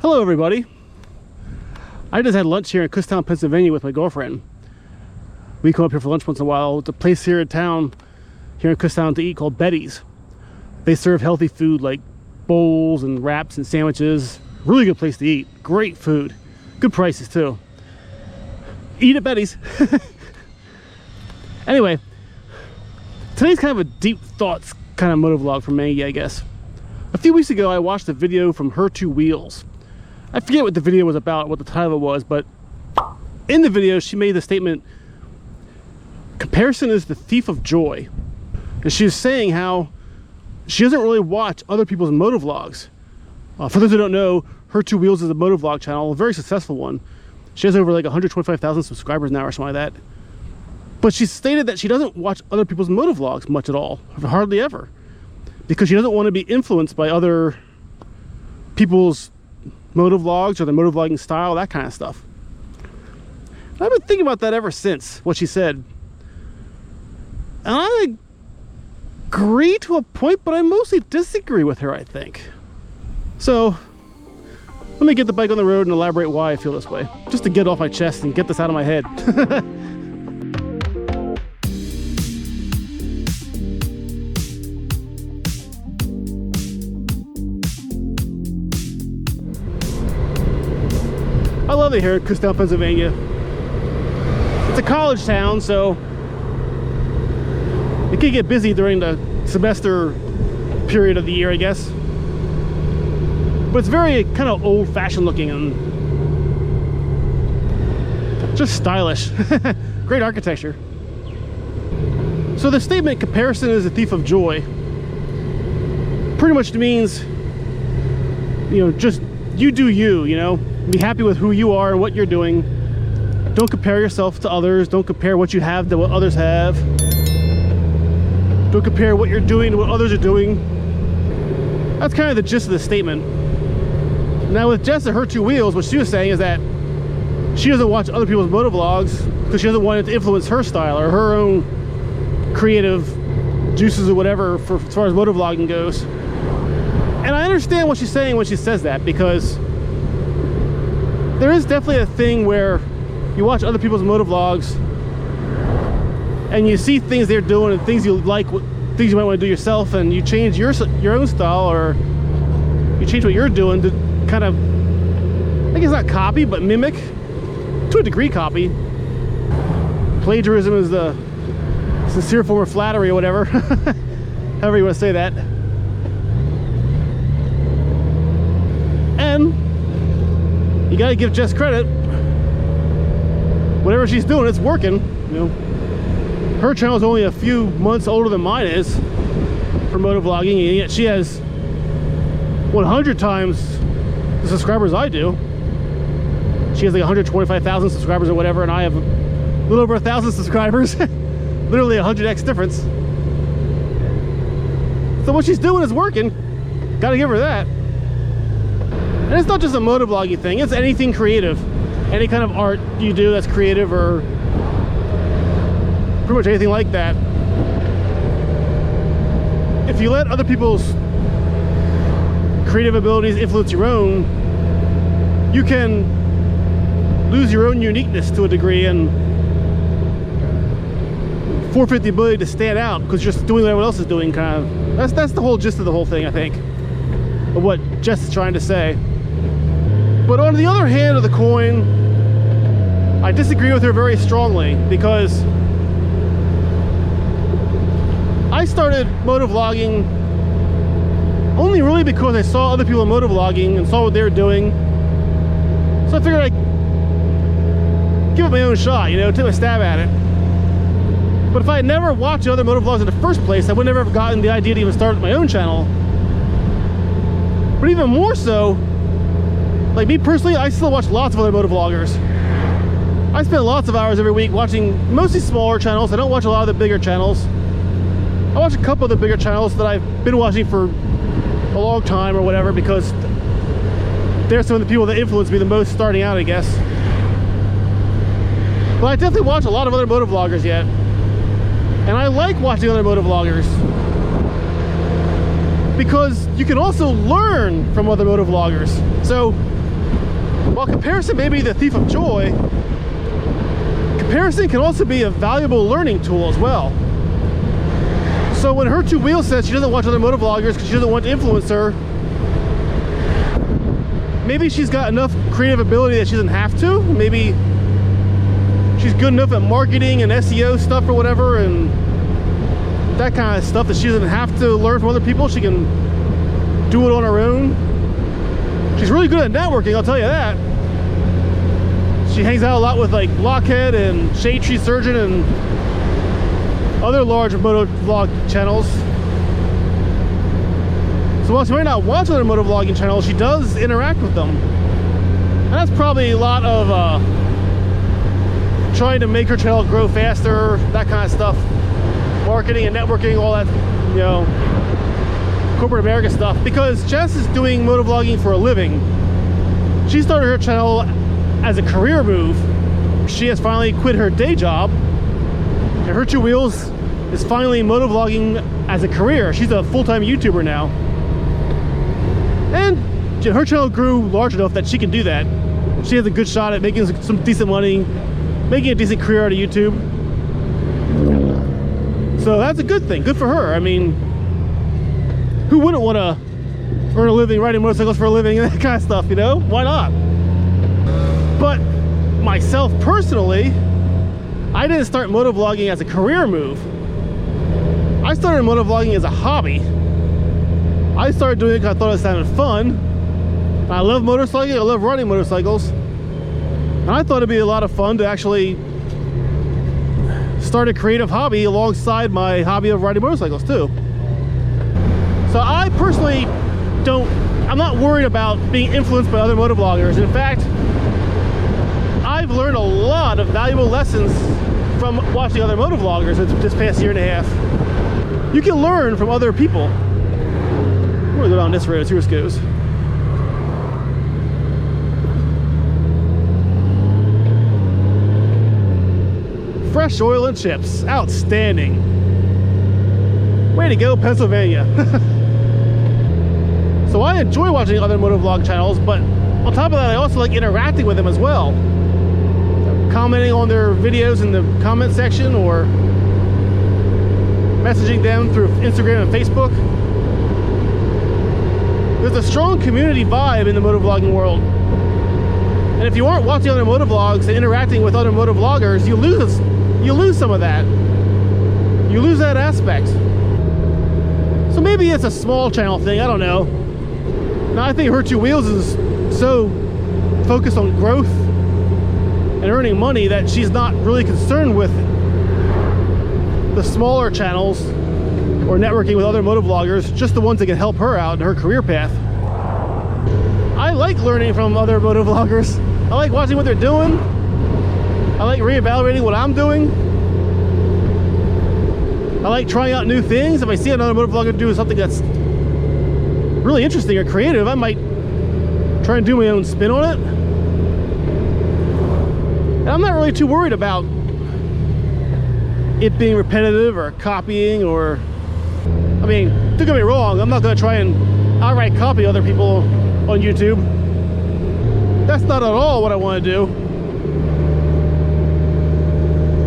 Hello everybody. I just had lunch here in Kutztown, Pennsylvania with my girlfriend. We come up here for lunch once in a while. It's a place here in town, here in Kutztown, to eat called Betty's. They serve healthy food like bowls and wraps and sandwiches. Really good place to eat. Great food. Good prices too. Eat at Betty's. Anyway, today's kind of a deep thoughts kind of motovlog from Mengy, I guess. A few weeks ago I watched a video from Her Two Wheels. I forget what the video was about, what the title was, but in the video she made the statement, comparison is the thief of joy. And she was saying how she doesn't really watch other people's motovlogs. For those who don't know, Her Two Wheels is a motovlog channel, a very successful one. She has over like 125,000 subscribers now or something like that. But she stated that she doesn't watch other people's motovlogs much at all, hardly ever, because she doesn't want to be influenced by other people's motovlogs or the motovlogging style, that kind of stuff. And I've been thinking about that ever since, what she said. And I agree to a point, but I mostly disagree with her, I think. So let me get the bike on the road and elaborate why I feel this way, just to get off my chest and get this out of my head. I love it here in Kutztown, Pennsylvania. It's a college town, so it can get busy during the semester period of the year, I guess. But it's very kind of old-fashioned looking and just stylish. Great architecture. So the statement, comparison is a thief of joy, pretty much means, just you do you, be happy with who you are and what you're doing. Don't compare yourself to others. Don't compare what you have to what others have. Don't compare what you're doing to what others are doing. That's kind of the gist of the statement. Now with Jess at Her Two Wheels, what she was saying is that she doesn't watch other people's motovlogs because she doesn't want it to influence her style or her own creative juices or whatever as far as motovlogging goes. And I understand what she's saying when she says that, because there is definitely a thing where you watch other people's motovlogs and you see things they're doing and things you like, things you might want to do yourself, and you change your own style, or you change what you're doing to kind of, I guess not copy, but mimic, to a degree copy. Plagiarism is the sincere form of flattery or whatever, however you want to say that. And you gotta give Jess credit. Whatever she's doing, it's working. Her channel is only a few months older than mine is for motovlogging, and yet she has 100 times the subscribers I do. She has like 125,000 subscribers or whatever, and I have a little over 1,000 subscribers. Literally 100x difference. So what she's doing is working. Gotta give her that. And it's not just a motovlogging thing, it's anything creative. Any kind of art you do that's creative, or pretty much anything like that. If you let other people's creative abilities influence your own, you can lose your own uniqueness to a degree and forfeit the ability to stand out because you're just doing what everyone else is doing, kind of. That's the whole gist of the whole thing, I think, of what Jess is trying to say. But on the other hand of the coin, I disagree with her very strongly, because I started motovlogging only really because I saw other people motovlogging and saw what they were doing. So I figured I'd give it my own shot, take a stab at it. But if I had never watched other motovlogs in the first place, I would never have gotten the idea to even start my own channel. But even more so, like me personally, I still watch lots of other motovloggers. I spend lots of hours every week watching mostly smaller channels. I don't watch a lot of the bigger channels. I watch a couple of the bigger channels that I've been watching for a long time or whatever, because they're some of the people that influence me the most starting out, I guess. But I definitely watch a lot of other motovloggers yet. And I like watching other motovloggers because you can also learn from other motovloggers. So while comparison may be the thief of joy, comparison can also be a valuable learning tool as well. So when Her Two Wheels says she doesn't watch other motovloggers because she doesn't want to influence her, maybe she's got enough creative ability that she doesn't have to. Maybe she's good enough at marketing and SEO stuff or whatever, and that kind of stuff, that she doesn't have to learn from other people. She can do it on her own. She's really good at networking, I'll tell you that. She hangs out a lot with like Blockhead and Shade Tree Surgeon and other large motovlog channels. So while she might not watch other motovlogging channels, she does interact with them. And that's probably a lot of trying to make her channel grow faster, that kind of stuff. Marketing and networking, all that, you know, corporate America stuff. Because Jess is doing motovlogging for a living. She started her channel as a career move. She has finally quit her day job, and Her Two Wheels is finally motovlogging as a career. She's a full-time YouTuber now. And her channel grew large enough that she can do that. She has a good shot at making some decent money, making a decent career out of YouTube. So that's a good thing. Good for her. I mean, who wouldn't want to earn a living riding motorcycles for a living and that kind of stuff, you know? Why not? But myself personally, I didn't start motovlogging as a career move. I started motovlogging as a hobby. I started doing it because I thought it sounded fun. I love motorcycling, I love riding motorcycles. And I thought it'd be a lot of fun to actually start a creative hobby alongside my hobby of riding motorcycles too. So I personally I'm not worried about being influenced by other motovloggers. In fact, I've learned a lot of valuable lessons from watching other motovloggers this past year and a half. You can learn from other people. I'm gonna go down this road, see where this goes. Fresh oil and chips, outstanding. Way to go, Pennsylvania. So I enjoy watching other motovlog channels, but on top of that, I also like interacting with them as well. Commenting on their videos in the comment section, or messaging them through Instagram and Facebook. There's a strong community vibe in the motovlogging world. And if you aren't watching other motovlogs and interacting with other motovloggers, you lose some of that. You lose that aspect. So maybe it's a small channel thing, I don't know. Now I think Her Two Wheels is so focused on growth and earning money that she's not really concerned with the smaller channels or networking with other motovloggers, just the ones that can help her out in her career path. I like learning from other motovloggers. I like watching what they're doing. I like reevaluating what I'm doing. I like trying out new things. If I see another motovlogger do something that's really interesting or creative, I might try and do my own spin on it. And I'm not really too worried about it being repetitive or copying, or, I mean, don't get me wrong, I'm not going to try and outright copy other people on YouTube. That's not at all what I want to do.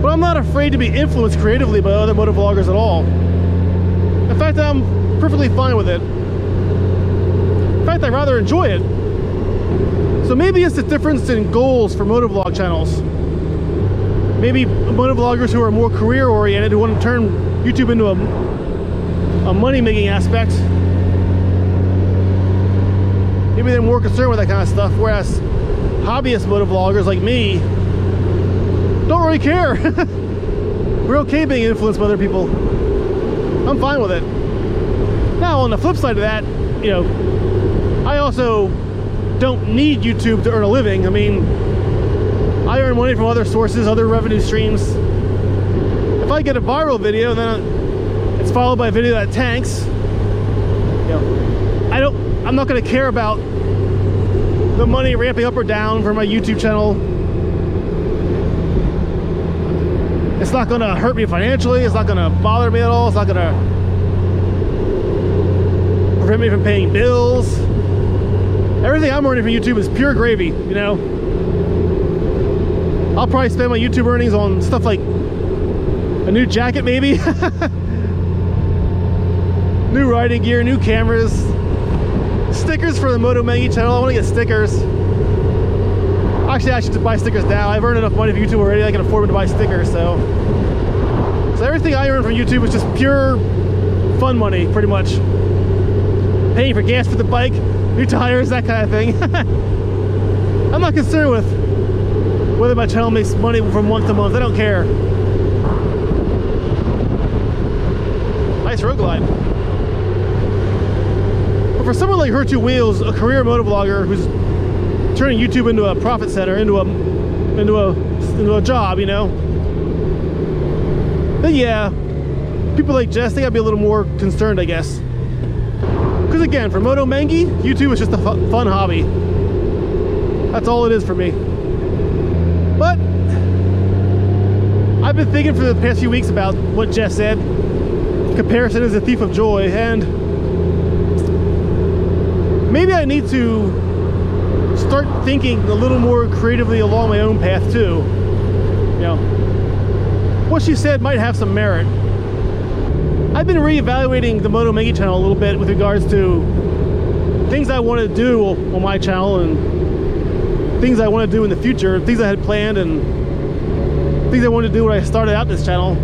But I'm not afraid to be influenced creatively by other motovloggers at all. In fact, I'm perfectly fine with it. In fact, I rather enjoy it. So maybe it's the difference in goals for motovlog channels. Maybe motovloggers who are more career oriented, who want to turn YouTube into a money-making aspect, maybe they're more concerned with that kind of stuff, whereas hobbyist motovloggers like me don't really care. We're okay being influenced by other people. I'm fine with it. Now, on the flip side of that, you know, I also don't need YouTube to earn a living. I mean, I earn money from other sources, other revenue streams. If I get a viral video, then it's followed by a video that tanks, you know, I'm not going to care about the money ramping up or down for my YouTube channel. It's not going to hurt me financially. It's not going to bother me at all. It's not going to prevent me from paying bills. Everything I'm earning from YouTube is pure gravy, you know. I'll probably spend my YouTube earnings on stuff like a new jacket, maybe. New riding gear, new cameras, stickers for the Moto Mengy channel. I want to get stickers. Actually, I should buy stickers now. I've earned enough money from YouTube already. I can afford to buy stickers. So everything I earn from YouTube is just pure fun money, pretty much. Paying for gas for the bike, new tires, that kind of thing. I'm not concerned with whether my channel makes money from month to month. I don't care. Nice road glide. But for someone like Her Two Wheels, a career motovlogger who's turning YouTube into a profit center, into a job, you know, then yeah, people like Jess, they gotta be a little more concerned, I guess. Because again, for Moto Mengy, YouTube is just a fun hobby. That's all it is for me. But I've been thinking for the past few weeks about what Jess said. Comparison is a thief of joy, and maybe I need to start thinking a little more creatively along my own path too. You know, what she said might have some merit. I've been reevaluating the Moto Mengy channel a little bit with regards to things I want to do on my channel and things I want to do in the future, things I had planned and things I wanted to do when I started out this channel.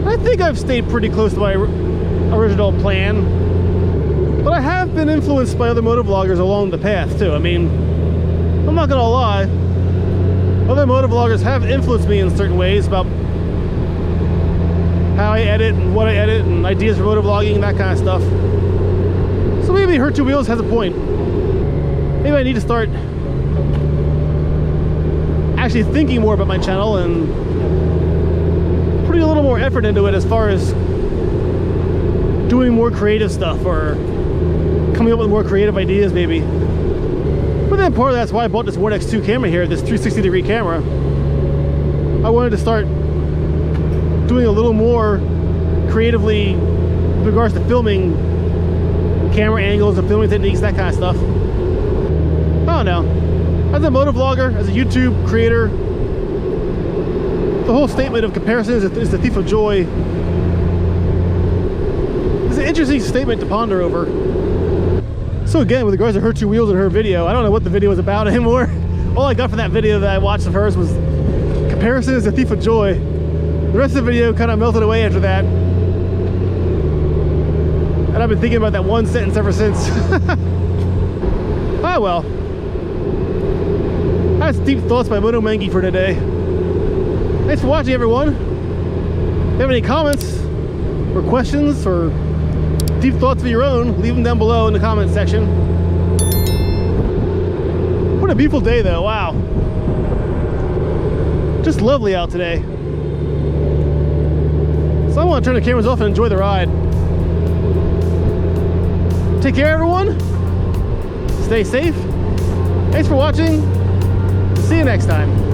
I think I've stayed pretty close to my original plan, but I have been influenced by other motovloggers along the path too. I mean, I'm not gonna lie, other motovloggers have influenced me in certain ways about how I edit and what I edit and ideas for motovlogging and that kind of stuff. So maybe Her Two Wheels has a point. Maybe I need to start actually thinking more about my channel and putting a little more effort into it as far as doing more creative stuff or coming up with more creative ideas maybe. But then part of that's why I bought this One X2 camera here, this 360-degree camera. I wanted to start doing a little more creatively with regards to filming, camera angles and filming techniques, that kind of stuff. I don't know. As a motovlogger, as a YouTube creator, the whole statement of comparison is the thief of joy. It's an interesting statement to ponder over. So again, with regards to Her Two Wheels and her video, I don't know what the video was about anymore. All I got from that video that I watched of hers was comparison is the thief of joy. The rest of the video kind of melted away after that. And I've been thinking about that one sentence ever since. Oh well. That's deep thoughts by Moto Mengy for today. Thanks for watching, everyone. If you have any comments or questions or deep thoughts of your own, leave them down below in the comment section. What a beautiful day though, wow. Just lovely out today. So I want to turn the cameras off and enjoy the ride. Take care, everyone. Stay safe. Thanks for watching. See you next time.